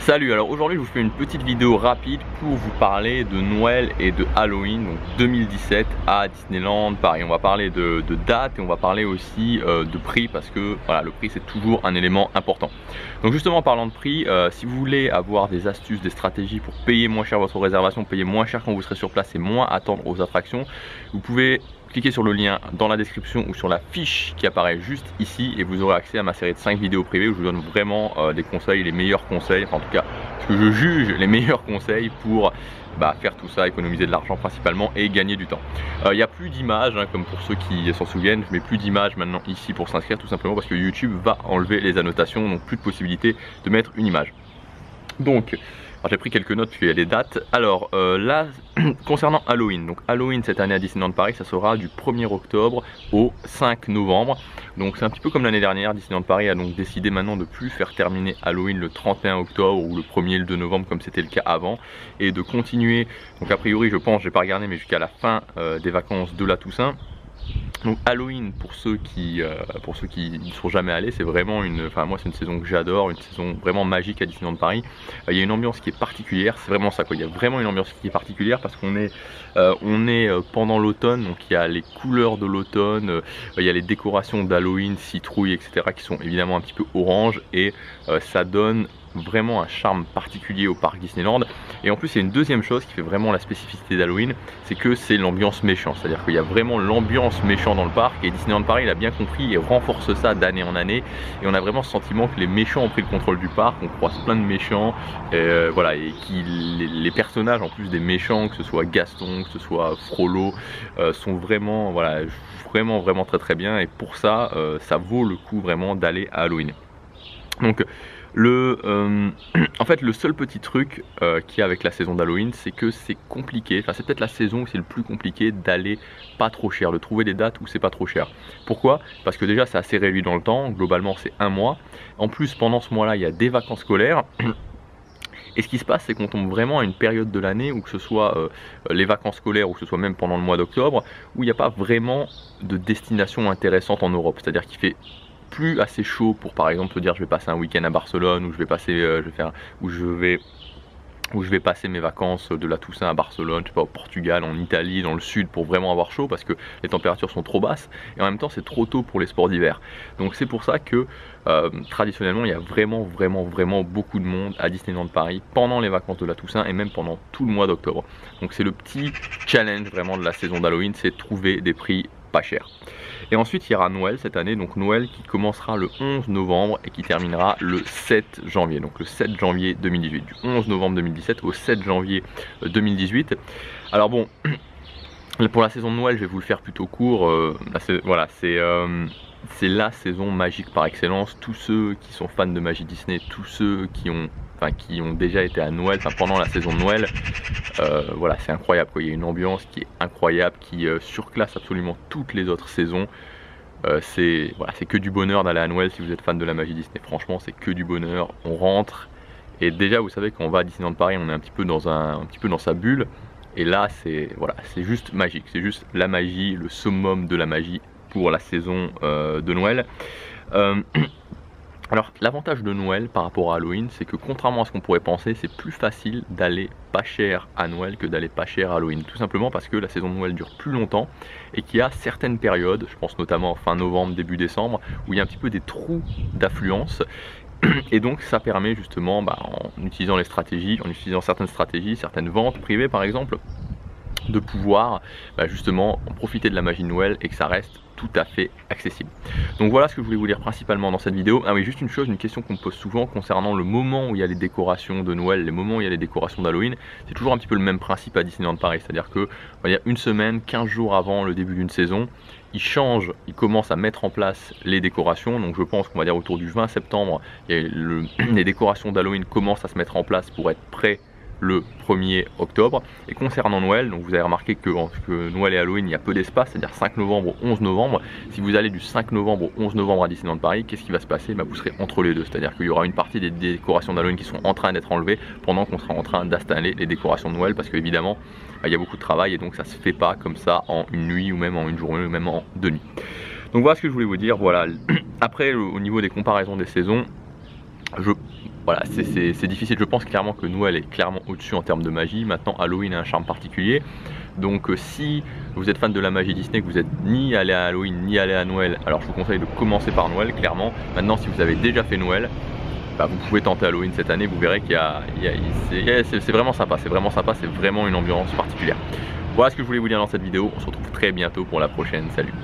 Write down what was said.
Salut, alors aujourd'hui je vous fais une petite vidéo rapide pour vous parler de Noël et de Halloween, donc 2017 à Disneyland Paris. On va parler de date et on va parler aussi de prix parce que voilà, le prix c'est toujours un élément important. Donc justement en parlant de prix, si vous voulez avoir des astuces, des stratégies pour payer moins cher votre réservation, payer moins cher quand vous serez sur place et moins attendre aux attractions, vous pouvez cliquez sur le lien dans la description ou sur la fiche qui apparaît juste ici et vous aurez accès à ma série de 5 vidéos privées où je vous donne vraiment des conseils, les meilleurs conseils, enfin en tout cas ce que je juge les meilleurs conseils pour faire tout ça, économiser de l'argent principalement et gagner du temps. Il n'y a plus d'images, comme pour ceux qui s'en souviennent, je mets plus d'images maintenant ici pour s'inscrire tout simplement parce que YouTube va enlever les annotations, donc plus de possibilité de mettre une image. Donc j'ai pris quelques notes puisqu'il y a des dates. Alors là, concernant Halloween, donc Halloween cette année à Disneyland Paris, ça sera du 1er octobre au 5 novembre. Donc c'est un petit peu comme l'année dernière, Disneyland Paris a donc décidé maintenant de plus faire terminer Halloween le 31 octobre ou le 1er et le 2 novembre comme c'était le cas avant. Et de continuer, donc a priori je pense, j'ai pas regardé, mais jusqu'à la fin des vacances de la Toussaint. Donc Halloween pour ceux qui n'y sont jamais allés, c'est vraiment moi c'est une saison que j'adore, une saison vraiment magique à Disneyland Paris. Il y a une ambiance qui est particulière, c'est vraiment ça quoi. Il y a vraiment une ambiance qui est particulière parce qu'on est pendant l'automne, donc il y a les couleurs de l'automne, il y a les décorations d'Halloween, citrouille, etc. qui sont évidemment un petit peu orange et ça donne vraiment un charme particulier au parc Disneyland. Et en plus il y a une deuxième chose qui fait vraiment la spécificité d'Halloween, c'est que c'est l'ambiance méchant, c'est à dire qu'il y a vraiment l'ambiance méchant dans le parc et Disneyland Paris il a bien compris et renforce ça d'année en année et on a vraiment ce sentiment que les méchants ont pris le contrôle du parc, on croise plein de méchants voilà, et les personnages en plus des méchants, que ce soit Gaston, que ce soit Frollo, sont vraiment voilà, vraiment très bien et pour ça ça vaut le coup vraiment d'aller à Halloween. Donc en fait le seul petit truc qu'il y a avec la saison d'Halloween, c'est que c'est compliqué, enfin c'est peut-être la saison où c'est le plus compliqué d'aller pas trop cher, de trouver des dates où c'est pas trop cher. Pourquoi? Parce que déjà c'est assez réduit dans le temps, globalement c'est un mois. En plus pendant ce mois là il y a des vacances scolaires. Et ce qui se passe, c'est qu'on tombe vraiment à une période de l'année où que ce soit les vacances scolaires ou que ce soit même pendant le mois d'octobre, où il n'y a pas vraiment de destination intéressante en Europe. C'est-à-dire qu'il fait plus assez chaud pour par exemple se dire je vais passer un week-end à Barcelone ou je vais passer mes vacances de la Toussaint à Barcelone, je sais pas, au Portugal, en Italie, dans le sud pour vraiment avoir chaud parce que les températures sont trop basses et en même temps c'est trop tôt pour les sports d'hiver. Donc c'est pour ça que traditionnellement il y a vraiment beaucoup de monde à Disneyland Paris pendant les vacances de la Toussaint et même pendant tout le mois d'octobre. Donc c'est le petit challenge vraiment de la saison d'Halloween, c'est de trouver des prix pas cher. Et ensuite il y aura Noël cette année, donc Noël qui commencera le 11 novembre et qui terminera le 7 janvier, donc le 7 janvier 2018, du 11 novembre 2017 au 7 janvier 2018. Alors bon, pour la saison de Noël je vais vous le faire plutôt court, voilà, c'est la saison magique par excellence. Tous ceux qui sont fans de magie Disney, tous ceux qui ont déjà été à Noël, pendant la saison de Noël, voilà, c'est incroyable quoi. Il y a une ambiance qui est incroyable, qui surclasse absolument toutes les autres saisons. C'est que du bonheur d'aller à Noël si vous êtes fan de la magie Disney. Franchement, c'est que du bonheur. On rentre et déjà, vous savez, quand on va à Disneyland Paris, on est un petit peu dans sa bulle. Et là, c'est juste magique. C'est juste la magie, le summum de la magie pour la saison de Noël. Alors l'avantage de Noël par rapport à Halloween, c'est que contrairement à ce qu'on pourrait penser, c'est plus facile d'aller pas cher à Noël que d'aller pas cher à Halloween. Tout simplement parce que la saison de Noël dure plus longtemps et qu'il y a certaines périodes, je pense notamment fin novembre, début décembre, où il y a un petit peu des trous d'affluence. Et donc ça permet justement, en utilisant certaines stratégies, certaines ventes privées par exemple, de pouvoir justement en profiter de la magie de Noël et que ça reste tout à fait accessible. Donc voilà ce que je voulais vous dire principalement dans cette vidéo. Ah oui, juste une chose, une question qu'on me pose souvent concernant le moment où il y a les décorations de Noël, les moments où il y a les décorations d'Halloween. C'est toujours un petit peu le même principe à Disneyland Paris, c'est-à-dire que il y a une semaine, 15 jours avant le début d'une saison, ils commencent à mettre en place les décorations. Donc je pense qu'on va dire autour du 20 septembre, les décorations d'Halloween commencent à se mettre en place pour être prêts le 1er octobre. Et concernant Noël, donc vous avez remarqué que entre Noël et Halloween il y a peu d'espace, c'est-à-dire 5 novembre au 11 novembre. Si vous allez du 5 novembre au 11 novembre à Disneyland Paris, qu'est-ce qui va se passer? Vous serez entre les deux, c'est-à-dire qu'il y aura une partie des décorations d'Halloween qui sont en train d'être enlevées pendant qu'on sera en train d'installer les décorations de Noël, parce qu'évidemment il y a beaucoup de travail et donc ça se fait pas comme ça en une nuit ou même en une journée ou même en 2 nuits. Donc voilà ce que je voulais vous dire. Voilà. Après au niveau des comparaisons des saisons, voilà, c'est difficile. Je pense clairement que Noël est clairement au-dessus en termes de magie. Maintenant, Halloween a un charme particulier. Donc si vous êtes fan de la magie Disney, que vous n'êtes ni allé à Halloween ni allé à Noël, alors je vous conseille de commencer par Noël, clairement. Maintenant, si vous avez déjà fait Noël, bah, vous pouvez tenter Halloween cette année. Vous verrez qu'il c'est vraiment sympa. C'est vraiment sympa, c'est vraiment une ambiance particulière. Voilà ce que je voulais vous dire dans cette vidéo. On se retrouve très bientôt pour la prochaine. Salut!